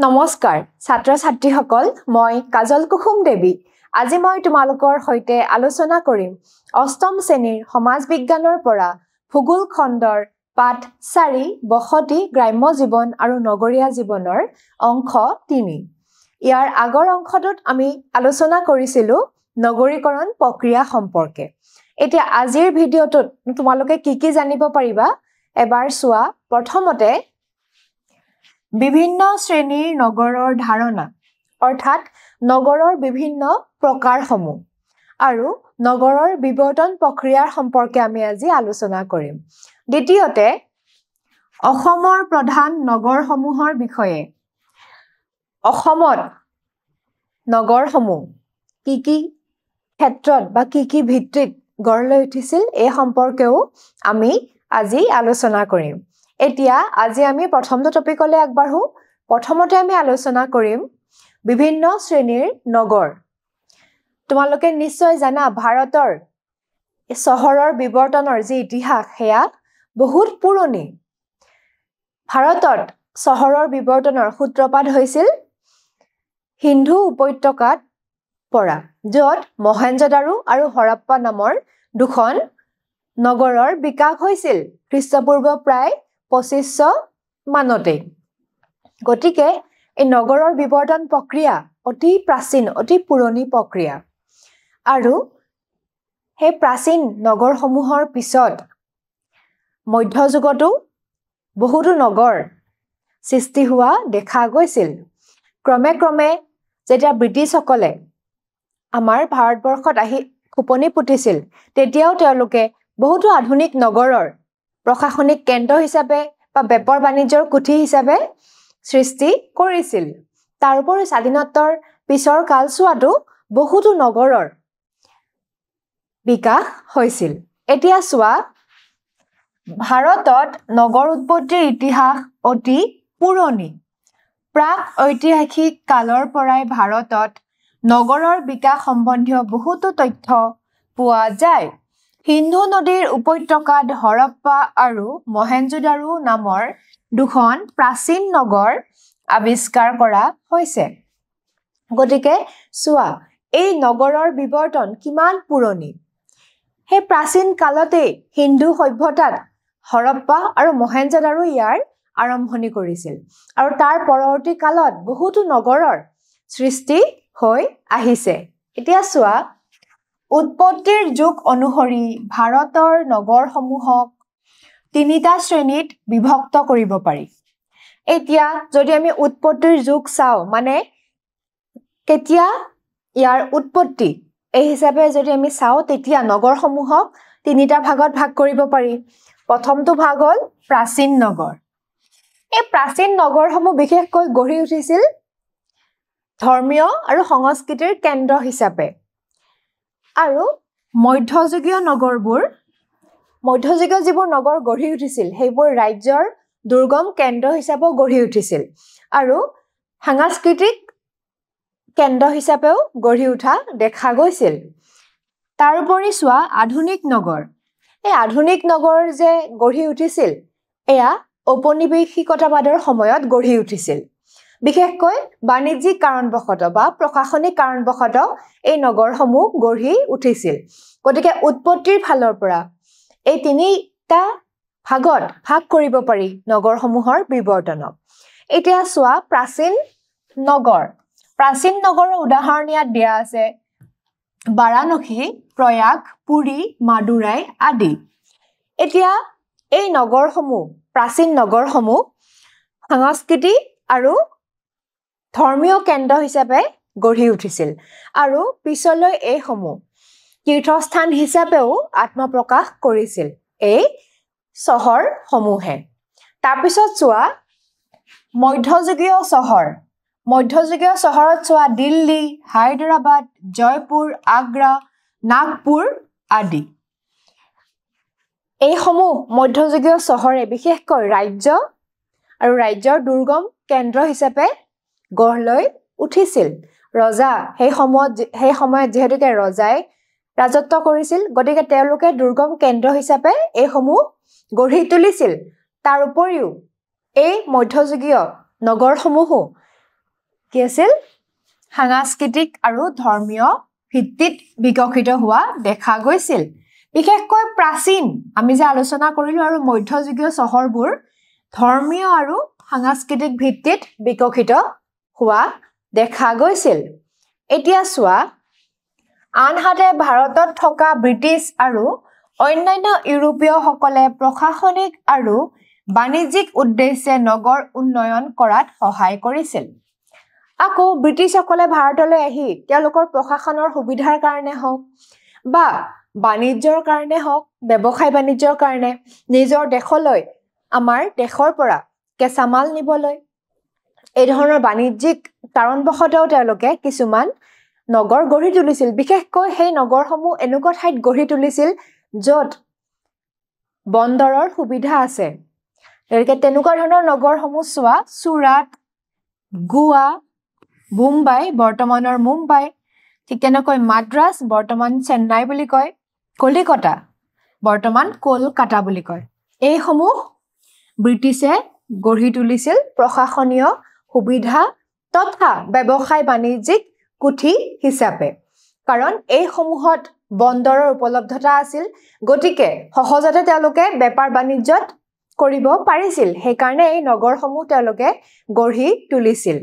নমস্কাৰ ছাত্ৰ ছাত্ৰীসকল মই কাজল কুসুম দেৱী আজি মই তোমালোকৰ সৈতে আলোচনা কৰিম অষ্টম শ্ৰেণীৰ সমাজ বিজ্ঞানৰ পৰা ভূগোল খণ্ডৰ পাঠ 4 বসতি গ্ৰাম্য জীৱন আৰু নগৰীয়া জীৱনৰ অংশ 3 ইয়াৰ আগৰ অংশটোত আমি আলোচনা কৰিছিলো নগৰীকৰণ প্ৰক্ৰিয়া সম্পৰ্কে এতিয়া আজিৰ ভিডিঅটোত তোমালোকে কি জানিব পাৰিবা এবাৰ চোৱা প্ৰথমতে বিভিন্ন শ্ৰেণীৰ নগৰৰ ধাৰণা অৰ্থাৎ নগৰৰ বিভিন্ন প্ৰকাৰসমূহ আৰু নগৰৰ বিবৰ্তন প্ৰক্ৰিয়াৰ সম্পৰ্কে আমি আজি আলোচনা কৰিম দ্বিতীয়তে অসমৰ প্ৰধান নগৰসমূহৰ বিষয়ে অসমত নগৰসমূহ কি ক্ষেত্ৰত বা কি ভিত্তিত গঢ় লৈ উঠিছিল এই সম্পৰ্কেও আমি আজি আলোচনা কৰিম এতিয়া আজি আমি প্ৰথমটো টপিকলৈ আগবাঢ়ো প্ৰথমতে আমি আলোচনা কৰিম বিভিন্ন শ্ৰেণীৰ নগৰ তোমালোকে নিশ্চয় জানা ভাৰতৰ চহৰৰ বিবৰ্তনৰ যি ইতিহাস হেয়া বহুত পুৰণি ভাৰতত চহৰৰ বিবৰ্তনৰ সূত্ৰপাত হৈছিল সিন্ধু উপত্যকাত পৰা য'ত মহেঞ্জোদাৰো আৰু হৰপ্পা নামৰ দুখন নগৰৰ বিকাশ হৈছিল খ্ৰীষ্টপূৰ্ব প্ৰায় 2500 মানতে গতিকে এই নগৰৰ বিবৰ্তন প্ৰক্ৰিয়া অতি প্ৰাচীন অতি পুৰণি প্ৰক্ৰিয়া আৰু হে প্ৰাচীন নগৰসমূহৰ পিছত মধ্যযুগতো বহুতো নগৰ সৃষ্টি হোৱা দেখা গৈছিল ক্ৰমে যেতিয়া ব্ৰিটিছসকলে আমাৰ ভাৰতবৰ্ষত আহি খুপনি পুতিছিল তেতিয়াও তেওঁলোকে বহুতো আধুনিক নগৰৰ প্ৰশাসনিক কেন্দ্ৰ হিচাপে বা বেপাৰ বাণিজ্যৰ কুঠি হিচাপে সৃষ্টি কৰিছিল তাৰ উপৰি স্বাধীনতাৰ পিছৰ কালছোৱাতো বহুতো নগৰৰ বিকাশ হৈছিল এতিয়া চোৱা ভাৰতত নগৰ উৎপত্তিৰ ইতিহাস অতি পুৰণি প্ৰাক ঐতিহাসিক কালৰ পৰাই ভাৰতত নগৰৰ বিকাশ সম্বন্ধীয় বহুতো তথ্য পোৱা যায় সিন্ধু নদীৰ উপত্যকাত হৰপ্পা আৰু মহেঞ্জোদাৰো নামৰ দুখন প্ৰাচীন নগৰ আৱিষ্কাৰ কৰা হৈছে গতিকে চোৱা এই নগৰৰ বিবৰ্তন কিমান পুৰণি হে প্ৰাচীন কালতে হিন্দু সভ্যতাত হৰপ্পা আৰু মহেঞ্জোদাৰো ইয়াৰ আৰম্ভণি কৰিছিল আৰু তাৰ পৰৱৰ্তী কালত বহুতো নগৰৰ সৃষ্টি হৈ আহিছে এতিয়া চোৱা উৎপত্তিৰ যুগ অনুসৰি ভাৰতৰ নগৰসমূহক তিনিটা শ্ৰেণীত বিভক্ত কৰিব পাৰি এতিয়া যদি আমি উৎপত্তিৰ যুগ চাও মানে কেতিয়া ইয়াৰ উৎপত্তি এই হিচাপে যদি আমি চাও তেতিয়া নগৰসমূহক তিনিটা ভাগত ভাগ কৰিব পাৰি প্ৰথমটো ভাগ হ'ল প্ৰাচীন নগৰ এই প্ৰাচীন নগৰসমূহ বিশেষকৈ গঢ়ি উঠিছিল ধৰ্মীয় আৰু সংস্কৃতিৰ কেন্দ্ৰ হিচাপে আৰু মধ্যযুগীয় যিবোৰ নগৰ গঢ়ি উঠিছিল সেইবোৰ ৰাজ্যৰ দুৰ্গম কেন্দ্ৰ হিচাপেও গঢ়ি উঠিছিল আৰু সাংস্কৃতিক কেন্দ্ৰ হিচাপেও গঢ়ি উঠা দেখা গৈছিল তাৰ উপৰি চোৱা আধুনিক নগৰ এই আধুনিক নগৰ যে গঢ়ি উঠিছিল এয়া ঔপনিৱেশিকতাবাদৰ সময়ত গঢ়ি উঠিছিল বিশেষকৈ বাণিজ্যিক কাৰণবশতঃ বা প্ৰশাসনিক কাৰণবশতঃ এই নগৰসমূহ গঢ়ি উঠিছিল গতিকে উৎপত্তিৰ ফালৰ পৰা এই তিনিটা ভাগত ভাগ কৰিব পাৰি নগৰসমূহৰ বিবৰ্তনক এতিয়া চোৱা প্ৰাচীন নগৰৰ উদাহৰণ ইয়াত দিয়া আছে বাৰাণসী প্ৰয়াগ পুৰী মাদুৰাই আদি এতিয়া এই নগৰসমূহ প্ৰাচীন নগৰসমূহ সংস্কৃতি আৰু ধৰ্মীয় কেন্দ্ৰ হিচাপে গঢ়ি উঠিছিল আৰু পিছলৈ এইসমূহ তীৰ্থস্থান হিচাপেও আত্মপ্ৰকাশ কৰিছিল এই চহৰসমূহে তাৰপিছত চোৱা মধ্যযুগীয় চহৰত চোৱা দিল্লী হায়দৰাবাদ জয়পুৰ আগ্ৰা নাগপুৰ আদি এইসমূহ মধ্যযুগীয় চহৰে বিশেষকৈ ৰাজ্য আৰু ৰাজ্যৰ দুৰ্গম কেন্দ্ৰ হিচাপে গঢ় লৈ উঠিছিল ৰজা সেই সময়ত যেহেতুকে ৰজাই ৰাজত্ব কৰিছিল গতিকে তেওঁলোকে দুৰ্গম কেন্দ্ৰ হিচাপে এইসমূহ গঢ়ি তুলিছিল তাৰ উপৰিও এই মধ্যযুগীয় নগৰসমূহো কি আছিল সাংস্কৃতিক আৰু ধৰ্মীয় ভিত্তিত বিকশিত হোৱা দেখা গৈছিল বিশেষকৈ প্ৰাচীন আমি যে আলোচনা কৰিলো আৰু মধ্যযুগীয় চহৰবোৰ ধৰ্মীয় আৰু সাংস্কৃতিক ভিত্তিত বিকশিত হোৱা দেখা গৈছিল এতিয়া চোৱা আনহাতে ভাৰতত থকা ব্ৰিটিছ আৰু অন্যান্য ইউৰোপীয় সকলে প্ৰশাসনিক আৰু বাণিজ্যিক উদ্দেশ্যে নগৰ উন্নয়ন কৰাত সহায় কৰিছিল আকৌ ব্ৰিটিছসকলে ভাৰতলৈ আহি তেওঁলোকৰ প্ৰশাসনৰ সুবিধাৰ কাৰণে হওক বা বাণিজ্যৰ কাৰণে হওক ব্যৱসায় বাণিজ্যৰ কাৰণে নিজৰ দেশলৈ আমাৰ দেশৰ পৰা কেঁচামাল নিবলৈ এই ধৰণৰ বাণিজ্যিক কাৰণবশতঃ তেওঁলোকে কিছুমান নগৰ গঢ়ি তুলিছিল বিশেষকৈ সেই নগৰসমূহ এনেকুৱা ঠাইত গঢ়ি তুলিছিল য'ত বন্দৰৰ সুবিধা আছে তেওঁলোকে তেনেকুৱা ধৰণৰ নগৰসমূহ চোৱা চুৰাট গোৱা মুম্বাই বৰ্তমানৰ মুম্বাই ঠিক তেনেকৈ মাদ্ৰাজ বৰ্তমান চেন্নাই বুলি কয় কলিকতা বৰ্তমান কলকাতা বুলি কয় এইসমূহ ব্ৰিটিছে গঢ়ি তুলিছিল প্ৰশাসনীয় সুবিধা তথা ব্যৱসায় বাণিজ্যিক কুঠি হিচাপে কাৰণ এইসমূহত বন্দৰৰ উপলব্ধতা আছিল গতিকে সহজতে তেওঁলোকে বেপাৰ বাণিজ্যত কৰিব পাৰিছিল সেইকাৰণে এই নগৰসমূহ তেওঁলোকে গঢ়ি তুলিছিল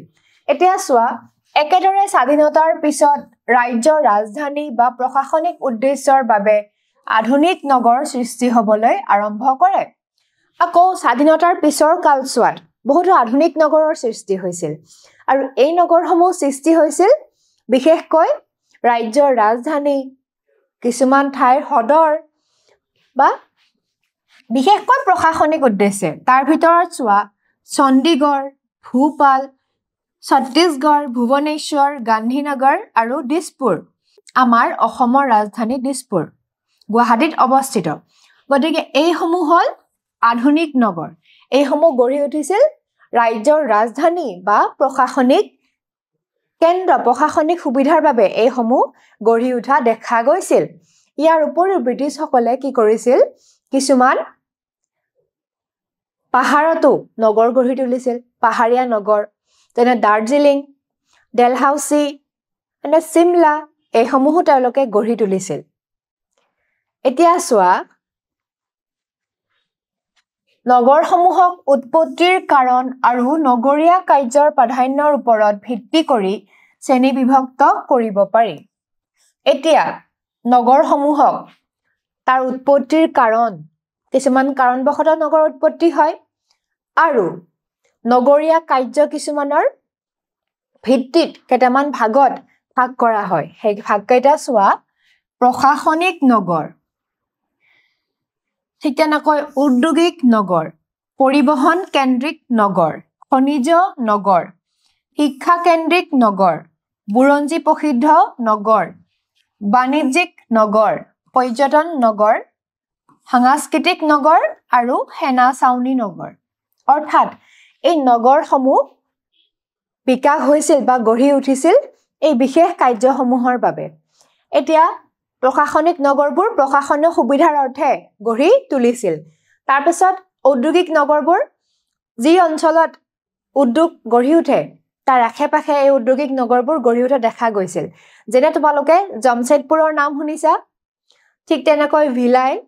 এতিয়া চোৱা একেদৰে স্বাধীনতাৰ পিছত ৰাজ্যৰ ৰাজধানী বা প্ৰশাসনিক উদ্দেশ্যৰ বাবে আধুনিক নগৰ সৃষ্টি হ'বলৈ আৰম্ভ কৰে আকৌ স্বাধীনতাৰ পিছৰ কালছোৱাত বহুতো আধুনিক নগৰৰ সৃষ্টি হৈছিল আৰু এই নগৰসমূহ সৃষ্টি হৈছিল বিশেষকৈ ৰাজ্যৰ ৰাজধানী কিছুমান ঠাইৰ সদৰ বা বিশেষকৈ প্ৰশাসনিক উদ্দেশ্যে তাৰ ভিতৰত চোৱা চণ্ডীগড় ভূপাল ছত্তীশগড় ভুৱনেশ্বৰ গান্ধীনগৰ আৰু দিছপুৰ আমাৰ অসমৰ ৰাজধানী দিছপুৰ গুৱাহাটীত অৱস্থিত গতিকে এইসমূহ হ'ল আধুনিক নগৰ এইসমূহ গঢ়ি উঠিছিল ৰাজ্যৰ ৰাজধানী বা প্ৰশাসনিক কেন্দ্ৰ প্ৰশাসনিক সুবিধাৰ বাবে এইসমূহ গঢ়ি উঠা দেখা গৈছিল ইয়াৰ উপৰিও ব্ৰিটিছসকলে কি কৰিছিল কিছুমান পাহাৰতো নগৰ গঢ়ি তুলিছিল পাহাৰীয়া নগৰ যেনে দাৰ্জিলিং ডেলহাউচি মানে চিমলা এইসমূহো তেওঁলোকে গঢ়ি তুলিছিল এতিয়া চোৱা নগৰসমূহক উৎপত্তিৰ কাৰণ আৰু নগৰীয়া কাৰ্যৰ প্ৰাধান্যৰ ওপৰত ভিত্তি কৰি শ্ৰেণী বিভক্ত কৰিব পাৰি এতিয়া নগৰসমূহক তাৰ উৎপত্তিৰ কাৰণ কিছুমান কাৰণবশতঃ নগৰ উৎপত্তি হয় আৰু নগৰীয়া কাৰ্য কিছুমানৰ ভিত্তিত কেইটামান ভাগত ভাগ কৰা হয় সেই ভাগকেইটা চোৱা প্ৰশাসনিক নগৰ ঠিক তেনেকৈ ঔদ্যোগিক নগৰ পৰিবহন কেন্দ্ৰিক নগৰ খনিজ নগৰ শিক্ষা কেন্দ্ৰিক নগৰ বুৰঞ্জী প্ৰসিদ্ধ নগৰ বাণিজ্যিক নগৰ পৰ্যটন নগৰ সাংস্কৃতিক নগৰ আৰু সেনা ছাউনী নগৰ অৰ্থাৎ এই নগৰসমূহ বিকাশ হৈছিল বা গঢ়ি উঠিছিল এই বিশেষ কাৰ্যসমূহৰ বাবে এতিয়া প্ৰশাসনিক নগৰবোৰ প্ৰশাসনীয় সুবিধাৰ অৰ্থে গঢ়ি তুলিছিল তাৰপিছত ঔদ্যোগিক নগৰবোৰ যি অঞ্চলত উদ্যোগ গঢ়ি উঠে তাৰ আশে-পাশে এই ঔদ্যোগিক নগৰবোৰ গঢ়ি উঠা দেখা গৈছিল যেনে তোমালোকে জামশেদপুৰৰ নাম শুনিছা ঠিক তেনেকৈ ভিলাই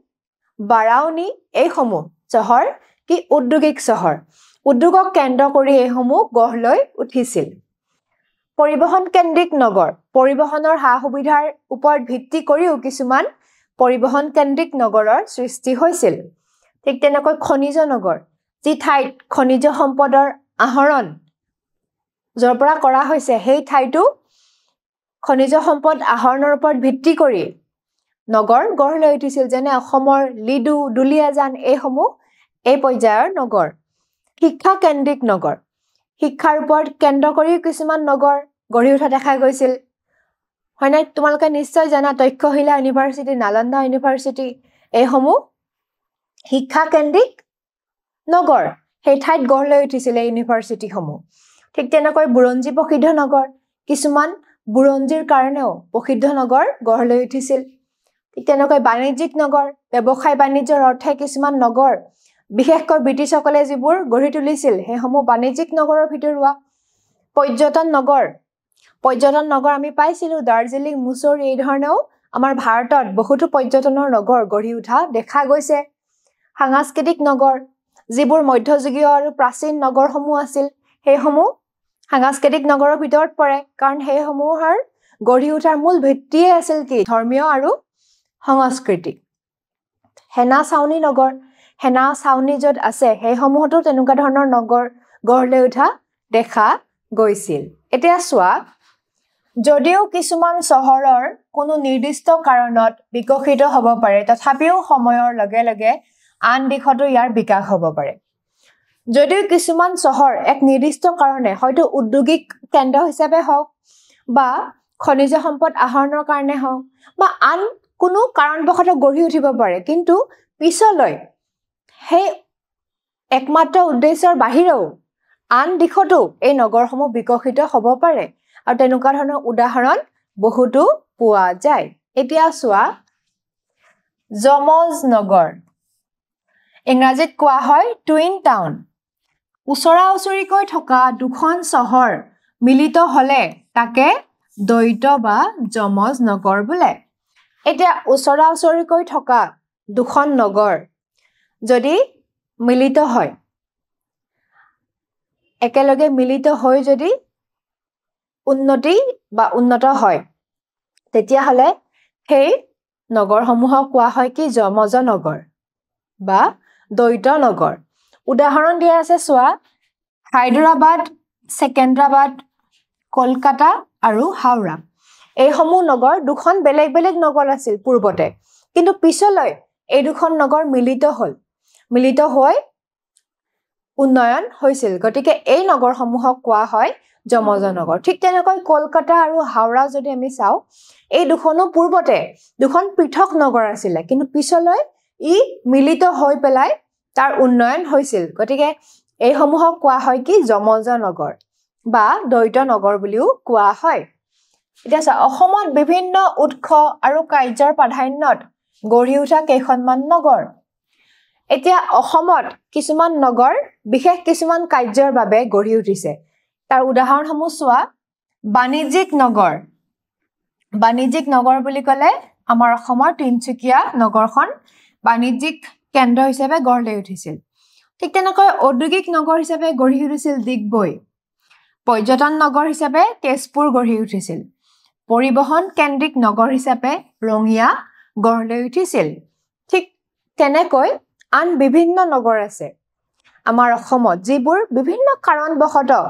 বাৰাউনি এইসমূহ চহৰ কি ঔদ্যোগিক চহৰ উদ্যোগক কেন্দ্ৰ কৰি এইসমূহ গঢ় লৈ উঠিছিল পৰিবহন কেন্দ্ৰিক নগৰ পৰিবহনৰ সা-সুবিধাৰ ওপৰত ভিত্তি কৰিও কিছুমান পৰিবহন কেন্দ্ৰিক নগৰৰ সৃষ্টি হৈছিল ঠিক তেনেকৈ খনিজ নগৰ যি ঠাইত খনিজ সম্পদৰ আহৰণ যৰ পৰা কৰা হৈছে সেই ঠাইটো খনিজ সম্পদ আহৰণৰ ওপৰত ভিত্তি কৰি নগৰ গঢ় লৈ উঠিছিল যেনে অসমৰ লিডু দুলিয়াজান এইসমূহ এই পৰ্যায়ৰ নগৰ শিক্ষা কেন্দ্ৰিক নগৰ শিক্ষাৰ ওপৰত কেন্দ্ৰ কৰি কিছুমান নগৰ গঢ়ি উঠা দেখা গৈছিল হয়নে তোমালোকে নিশ্চয় জানা তক্ষশিলা ইউনিভাৰ্চিটি নালন্দা ইউনিভাৰ্চিটি এইসমূহ শিক্ষা কেন্দ্ৰিক নগৰ সেই ঠাইত গঢ় লৈ উঠিছিল এই ইউনিভাৰ্চিটিসমূহ ঠিক তেনেকৈ বুৰঞ্জী প্ৰসিদ্ধ নগৰ কিছুমান বুৰঞ্জীৰ কাৰণেও প্ৰসিদ্ধ নগৰ গঢ় লৈ উঠিছিল ঠিক তেনেকৈ বাণিজ্যিক নগৰ ব্যৱসায় বাণিজ্যৰ অৰ্থে কিছুমান নগৰ বিশেষকৈ ব্ৰিটিছসকলে যিবোৰ গঢ়ি তুলিছিল সেইসমূহ বাণিজ্যিক নগৰৰ ভিতৰুৱা পৰ্যটন নগৰ আমি পাইছিলো দাৰ্জিলিং মুছৰি এই ধৰণেও আমাৰ ভাৰতত বহুতো পৰ্যটনৰ নগৰ গঢ়ি উঠা দেখা গৈছে সাংস্কৃতিক নগৰ যিবোৰ মধ্যযুগীয় আৰু প্ৰাচীন নগৰসমূহ আছিল সেইসমূহ সাংস্কৃতিক নগৰৰ ভিতৰত পৰে কাৰণ সেইসমূহৰ গঢ়ি উঠাৰ মূল ভিত্তিয়ে আছিল কি ধৰ্মীয় আৰু সংস্কৃতি হেনা চাউনি য'ত আছে সেইসমূহতো তেনেকুৱা ধৰণৰ নগৰ গঢ় লৈ উঠা দেখা গৈছিল এতিয়া চোৱা যদিও কিছুমান চহৰৰ কোনো নিৰ্দিষ্ট কাৰণত বিকশিত হ'ব পাৰে তথাপিও সময়ৰ লগে লগে আন দিশতো ইয়াৰ বিকাশ হ'ব পাৰে যদিও কিছুমান চহৰ এক নিৰ্দিষ্ট কাৰণে হয়তো উদ্যোগিক কেন্দ্ৰ হিচাপে হওক বা খনিজ সম্পদ আহৰণৰ কাৰণে হওক বা আন কোনো কাৰণবশতঃ গঢ়ি উঠিব পাৰে কিন্তু পিছলৈ সেই একমাত্ৰ উদ্দেশ্যৰ বাহিৰেও আন দিশতো এই নগৰসমূহ বিকশিত হ'ব পাৰে আৰু তেনেকুৱা ধৰণৰ উদাহৰণ বহুতো পোৱা যায় এতিয়া চোৱা যমজ নগৰ ইংৰাজীত কোৱা হয় টুইন টাউন ওচৰা ওচৰিকৈ থকা দুখন চহৰ মিলিত হলে তাকে দ্বৈত বা যমজ নগৰ বোলে এতিয়া ওচৰা ওচৰিকৈ থকা দুখন নগৰ যদি মিলিত হয় একেলগে মিলিত হৈ যদি উন্নত হয় তেতিয়াহলে সেই নগৰসমূহক কোৱা হয় কি যমজ নগৰ বা দ্বৈত নগৰ উদাহৰণ দিয়া আছে চোৱা হায়দৰাবাদ সেকেন্দ্ৰাবাদ কলকাতা আৰু হাওৰা এইসমূহ নগৰ দুখন বেলেগ বেলেগ নগৰ আছিল পূৰ্বতে কিন্তু পিছলৈ এই দুখন নগৰ মিলিত হৈ উন্নয়ন হৈছিল গতিকে এই নগৰসমূহক কোৱা হয় যমজ নগৰ ঠিক তেনেকৈ কলকাতা আৰু হাওৰা যদি আমি চাও এই দুখনো পূৰ্বতে দুখন পৃথক নগৰ আছিল কিন্তু পিছলৈ ই মিলিত হৈ পেলাই তাৰ উন্নয়ন হৈছিল গতিকে এই সমূহক কোৱা হয় কি যমজ নগৰ বা দ্বৈত নগৰ বুলিও কোৱা হয় এতিয়া অসমত বিভিন্ন উৎস আৰু কাৰ্যৰ প্ৰাধান্যত গঢ়ি উঠা কেইখনমান নগৰ এতিয়া অসমত কিছুমান নগৰ বিশেষ কিছুমান কাৰ্যৰ বাবে গঢ়ি উঠিছে তাৰ উদাহৰণসমূহ চোৱা বাণিজ্যিক নগৰ বুলি ক'লে আমাৰ অসমৰ তিনচুকীয়া নগৰখন বাণিজ্যিক কেন্দ্ৰ হিচাপে গঢ় লৈ উঠিছিল ঠিক তেনেকৈ ঔদ্যোগিক নগৰ হিচাপে গঢ়ি উঠিছিল ডিগবৈ পৰ্যটন নগৰ হিচাপে তেজপুৰ গঢ়ি উঠিছিল পৰিবহন কেন্দ্ৰিক নগৰ হিচাপে ৰঙিয়া গঢ় লৈ উঠিছিল ঠিক তেনেকৈ আন বিভিন্ন নগৰ আছে আমাৰ অসমত যিবোৰ বিভিন্ন কাৰণবশতঃ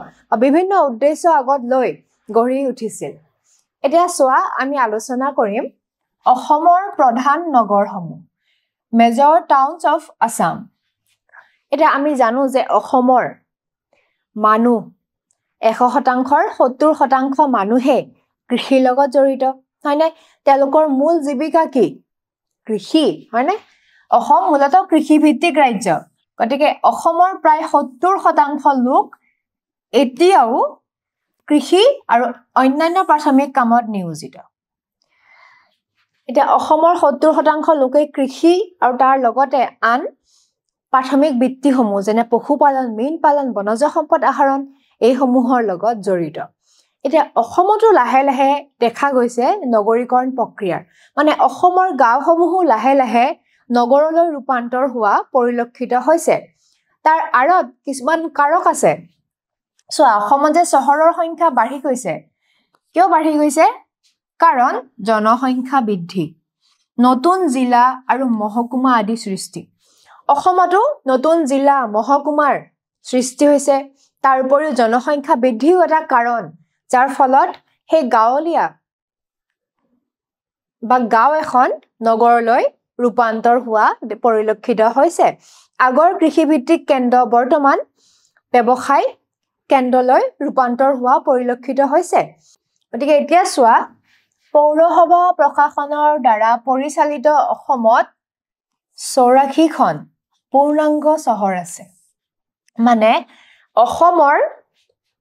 বিভিন্ন উদ্দেশ্য আগত লৈ গঢ়ি উঠিছিল এতিয়া চোৱা আমি আলোচনা কৰিম অসমৰ প্ৰধান নগৰসমূহ মেজৰ টাউনছ অফ আসাম এতিয়া আমি জানো যে অসমৰ মানুহ 100%ৰ 70% মানুহে কৃষিৰ লগত জড়িত হয়নে তেওঁলোকৰ মূল জীৱিকা কি কৃষি হয়নে অসম মূলতঃ কৃষিভিত্তিক ৰাজ্য গতিকে অসমৰ প্ৰায় 70% লোক এতিয়াও কৃষি আৰু অন্যান্য প্ৰাথমিক কামত নিয়োজিত এতিয়া অসমৰ 70% লোকে কৃষি আৰু তাৰ লগতে আন প্ৰাথমিক বৃত্তিসমূহ যেনে পশুপালন মীন পালন বনজ সম্পদ আহৰণ এই সমূহৰ লগত জড়িত এতিয়া অসমতো লাহে লাহে দেখা গৈছে নগৰীকৰণ প্ৰক্ৰিয়াৰ মানে অসমৰ গাঁওসমূহ লাহে লাহে নগৰলৈ ৰূপান্তৰ হোৱা পৰিলক্ষিত হৈছে তাৰ আঁৰত কিছুমান কাৰক আছে সো অসমত যে চহৰৰ সংখ্যা বাঢ়ি গৈছে কিয় বাঢ়ি গৈছে কাৰণ জনসংখ্যা বৃদ্ধি নতুন জিলা আৰু মহকুমা আদি সৃষ্টি অসমতো নতুন জিলা মহকুমাৰ সৃষ্টি হৈছে তাৰ উপৰিও জনসংখ্যা বৃদ্ধিও এটা কাৰণ যাৰ ফলত সেই গাঁৱলীয়া বা গাঁও এখন নগৰলৈ ৰূপান্তৰ হোৱা পৰিলক্ষিত হৈছে আগৰ কৃষিভিত্তিক কেন্দ্ৰ বৰ্তমান ব্যৱসায় কেন্দ্ৰলৈ ৰূপান্তৰ হোৱা পৰিলক্ষিত হৈছে গতিকে এতিয়া চোৱা পৌৰসভা প্ৰশাসনৰ দ্বাৰা পৰিচালিত অসমত 84খন পূৰ্ণাংগ চহৰ আছে মানে অসমৰ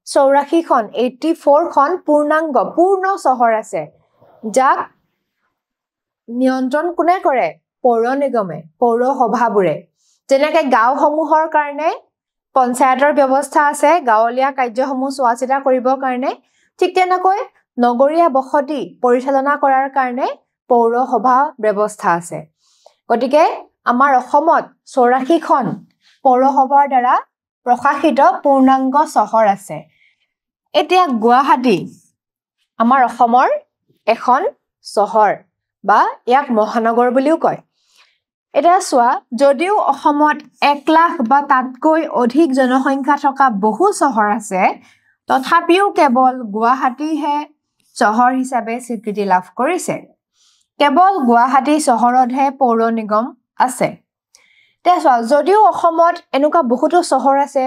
84খন 84খন পূৰ্ণ চহৰ আছে যাক নিয়ন্ত্ৰণ কোনে কৰে পৌৰ নিগমে পৌৰসভাবোৰে যেনেকৈ গাঁওসমূহৰ কাৰণে পঞ্চায়তৰ ব্যৱস্থা আছে গাঁৱলীয়া কাৰ্যসমূহ চোৱাচিতা কৰিবৰ কাৰণে ঠিক তেনেকৈ নগৰীয়া বসতি পৰিচালনা কৰাৰ কাৰণে পৌৰসভা ব্যৱস্থা আছে গতিকে আমাৰ অসমত 84খন পৌৰসভাৰ দ্বাৰা প্ৰশাসিত পূৰ্ণাংগ চহৰ আছে এতিয়া গুৱাহাটী আমাৰ অসমৰ এখন চহৰ বা ইয়াক মহানগৰ বুলিও কয় এটা চোৱা যদিও অসমত 1 লাখ বা তাতকৈ অধিক জনসংখ্যা থকা বহু চহৰ আছে তথাপিও কেৱল গুৱাহাটীহে চহৰ হিচাপে স্বীকৃতি লাভ কৰিছে কেৱল গুৱাহাটী চহৰতহে পৌৰ নিগম আছে তে চোৱা যদিও অসমত এনেকুৱা বহুতো চহৰ আছে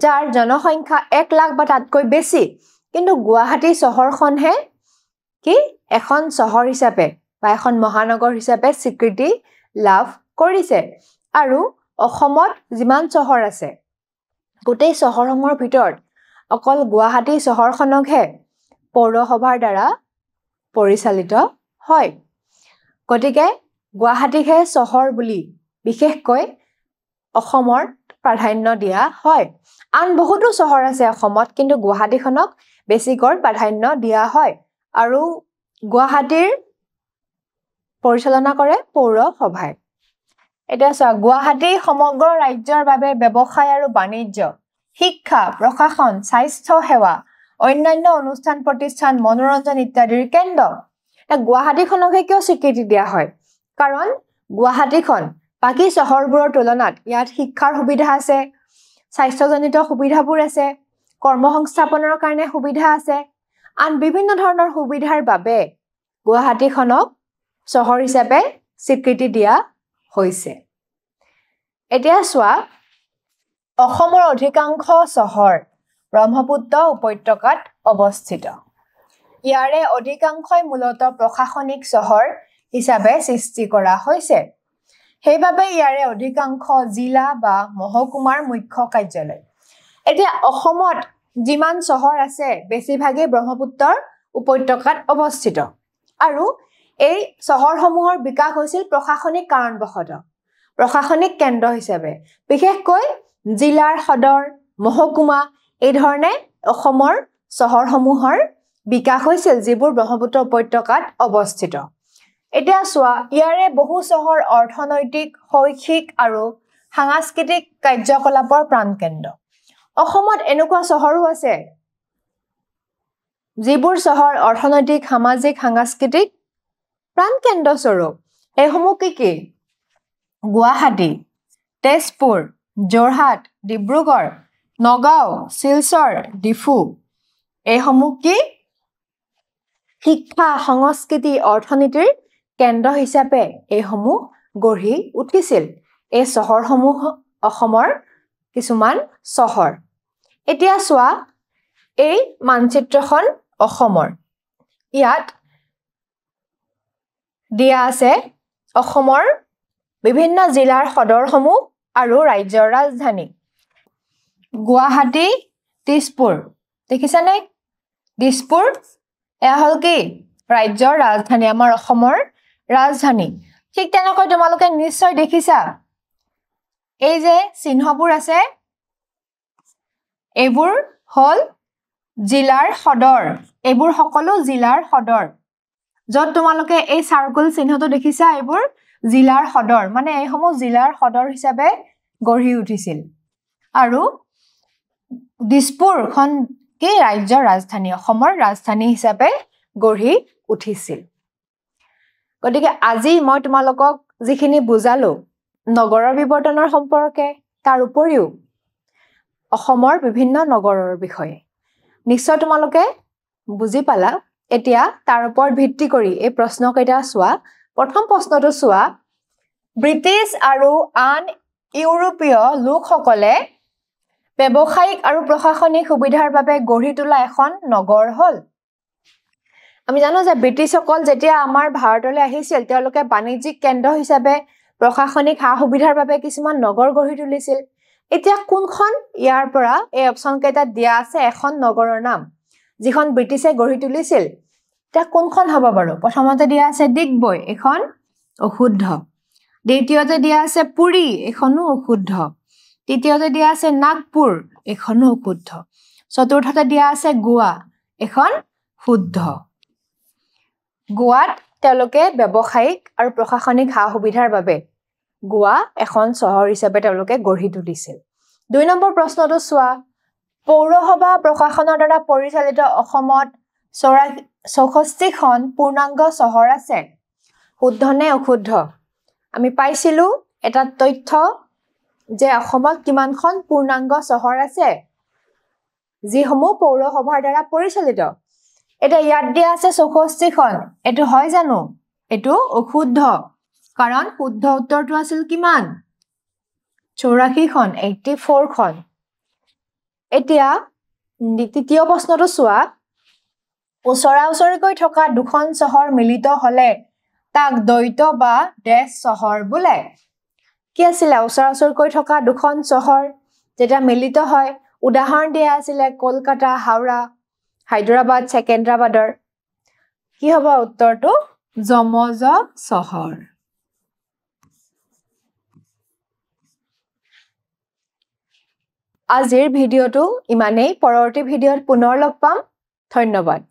যাৰ জনসংখ্যা 1 লাখ বা তাতকৈ বেছি কিন্তু গুৱাহাটী চহৰখনহে কি এখন চহৰ হিচাপে বা এখন মহানগৰ হিচাপে স্বীকৃতি লাভ কৰিছে আৰু অসমত যিমান চহৰ আছে গোটেই চহৰসমূহৰ ভিতৰত অকল গুৱাহাটী চহৰখনকহে পৌৰসভাৰ দ্বাৰা পৰিচালিত হয় গতিকে গুৱাহাটীহে চহৰ বুলি বিশেষকৈ অসমৰ প্ৰাধান্য দিয়া হয় আন বহুতো চহৰ আছে অসমত কিন্তু গুৱাহাটীখনক বেছিকৈ প্ৰাধান্য দিয়া হয় আৰু গুৱাহাটীৰ পৰিচালনা কৰে পৌৰসভাই এটা চোৱা গুৱাহাটী সমগ্ৰ ৰাজ্যৰ বাবে ব্যৱসায় আৰু বাণিজ্য শিক্ষা প্ৰশাসন স্বাস্থ্য সেৱা অন্যান্য অনুষ্ঠান প্ৰতিষ্ঠান মনোৰঞ্জন ইত্যাদিৰ কেন্দ্ৰ গুৱাহাটীখনকহে কিয় স্বীকৃতি দিয়া হয় কাৰণ গুৱাহাটীখন বাকী চহৰবোৰৰ তুলনাত ইয়াত শিক্ষাৰ সুবিধা আছে স্বাস্থ্যজনিত সুবিধাবোৰ আছে কৰ্মসংস্থাপনৰ কাৰণে সুবিধা আছে আন বিভিন্ন ধৰণৰ সুবিধাৰ বাবে গুৱাহাটীখনক চহৰ হিচাপে স্বীকৃতি দিয়া হৈছে এতিয়া চোৱা অসমৰ অধিকাংশ চহৰ ব্ৰহ্মপুত্ৰ উপত্যকাত অৱস্থিত ইয়াৰে অধিকাংশই মূলতঃ প্ৰশাসনিক চহৰ হিচাপে সৃষ্টি কৰা হৈছে সেইবাবে ইয়াৰে অধিকাংশ জিলা বা মহকুমাৰ মুখ্য কাৰ্যালয় এতিয়া অসমত যিমান চহৰ আছে বেছিভাগেই ব্ৰহ্মপুত্ৰৰ উপত্যকাত অৱস্থিত আৰু এই চহৰসমূহৰ বিকাশ হৈছিল প্ৰশাসনিক কাৰণবশতঃ প্ৰশাসনিক কেন্দ্ৰ হিচাপে বিশেষকৈ জিলাৰ সদৰ মহকুমা এই ধৰণে অসমৰ চহৰসমূহৰ বিকাশ হৈছিল যিবোৰ ব্ৰহ্মপুত্ৰ উপত্যকাত অৱস্থিত এতিয়া চোৱা ইয়াৰে বহু চহৰ অৰ্থনৈতিক শৈক্ষিক আৰু সাংস্কৃতিক কাৰ্যকলাপৰ প্ৰাণকেন্দ্ৰ অসমত এনেকুৱা চহৰো আছে যিবোৰ চহৰ অৰ্থনৈতিক সামাজিক সাংস্কৃতিক প্ৰাণকেন্দ্ৰ স্বৰূপ এইসমূহ কি গুৱাহাটী তেজপুৰ যোৰহাট ডিব্ৰুগড় নগাঁও শিলচৰ ডিফু এইসমূহ কি শিক্ষা সংস্কৃতি অৰ্থনীতিৰ কেন্দ্ৰ হিচাপে এইসমূহ গঢ়ি উঠিছিল এই চহৰসমূহ অসমৰ কিছুমান চহৰ এতিয়া চোৱা এই মানচিত্ৰখন অসমৰ ইয়াত দিয়া আছে অসমৰ বিভিন্ন জিলাৰ সদৰসমূহ আৰু ৰাজ্যৰ ৰাজধানী গুৱাহাটী দিছপুৰ দেখিছানে দিছপুৰ এয়া হল কি ৰাজ্যৰ ৰাজধানী আমাৰ অসমৰ ৰাজধানী ঠিক তেনেকৈ তোমালোকে নিশ্চয় দেখিছা এই যে চিহ্নবোৰ আছে এইবোৰ হল জিলাৰ সদৰ এইবোৰ সকলো জিলাৰ সদৰ যত তোমালোকে এই সাৰ্কুল চিহ্নটো দেখিছা এইবোৰ জিলাৰ সদৰ মানে এইসমূহ জিলাৰ সদৰ হিচাপে গঢ়ি উঠিছিল আৰু দিছপুৰখন কি ৰাজ্যৰ ৰাজধানী অসমৰ ৰাজধানী হিচাপে গঢ়ি উঠিছিল গতিকে আজি মই তোমালোকক যিখিনি বুজালো নগৰৰ বিৱৰ্তনৰ সম্পৰ্কে তাৰ উপৰিও অসমৰ বিভিন্ন নগৰৰ বিষয়ে নিশ্চয় তোমালোকে বুজি পালা এতিয়া তাৰ ওপৰত ভিত্তি কৰি এই প্ৰশ্নকেইটা চোৱা প্ৰথম প্ৰশ্নটো চোৱা ব্ৰিটিছ আৰু আন ইউৰোপীয় লোকসকলে ব্যৱসায়িক আৰু প্ৰশাসনিক সুবিধাৰ বাবে গঢ়ি তোলা এখন নগৰ হল আমি জানো যে ব্ৰিটিছসকল যেতিয়া আমাৰ ভাৰতলৈ আহিছিল তেওঁলোকে বাণিজ্যিক কেন্দ্ৰ হিচাপে প্ৰশাসনিক সা সুবিধাৰ বাবে কিছুমান নগৰ গঢ়ি তুলিছিল এতিয়া কোনখন ইয়াৰ পৰা এই অপচন কেইটাত দিয়া আছে এখন নগৰৰ নাম যিখন ব্ৰিটিছে গঢ়ি তুলিছিল এটা কোনখন হ'ব বাৰু প্ৰথমতে দিয়া আছে ডিগবৈ এখন অশুদ্ধ দ্বিতীয়তে দিয়া আছে পুৰী এখনো অশুদ্ধ তৃতীয়তে দিয়া আছে নাগপুৰ এখনো শুদ্ধ চতুৰ্থতে দিয়া আছে গোৱা এখন শুদ্ধ গোৱাত তেওঁলোকে ব্যৱসায়িক আৰু প্ৰশাসনিক সা-সুবিধাৰ বাবে গোৱা এখন চহৰ হিচাপে তেওঁলোকে গঢ়ি তুলিছিল 2 নম্বৰ প্ৰশ্নটো চোৱা পৌৰসভা প্ৰশাসনৰ দ্বাৰা পৰিচালিত অসমত 64খন পূৰ্ণাংগ চহৰ আছে শুদ্ধ নে অশুদ্ধ আমি পাইছিলো এটা তথ্য যে অসমত কিমানখন পূৰ্ণাংগ চহৰ আছে যিসমূহ পৌৰসভাৰ দ্বাৰা পৰিচালিত এটা ইয়াত দিয়া আছে 64খন এটো হয় জানো এটো অশুদ্ধ কাৰণ শুদ্ধ উত্তৰটো আছিল কিমান 84খন 84খন এতিয়া তৃতীয় প্ৰশ্নটো চোৱা ওচৰা-ওচৰিকৈ থকা দুখন চহৰ মিলিত হলে তাক দ্বৈত বা ডেশ চহৰ বোলে কি আছিল ওচৰা-ওচৰিকৈ থকা দুখন চহৰ যেটা মিলিত হয় উদাহৰণ দিয়া আছিল কলকাতা হাওড়া হায়দৰাবাদ সেকেন্দ্ৰাবাদৰ কি হ'ব উত্তৰটো যমজ চহৰ আজিৰ ভিডিওটো ইমানেই পৰৱৰ্তী ভিডিওত পুনৰ লগ পাম ধন্যবাদ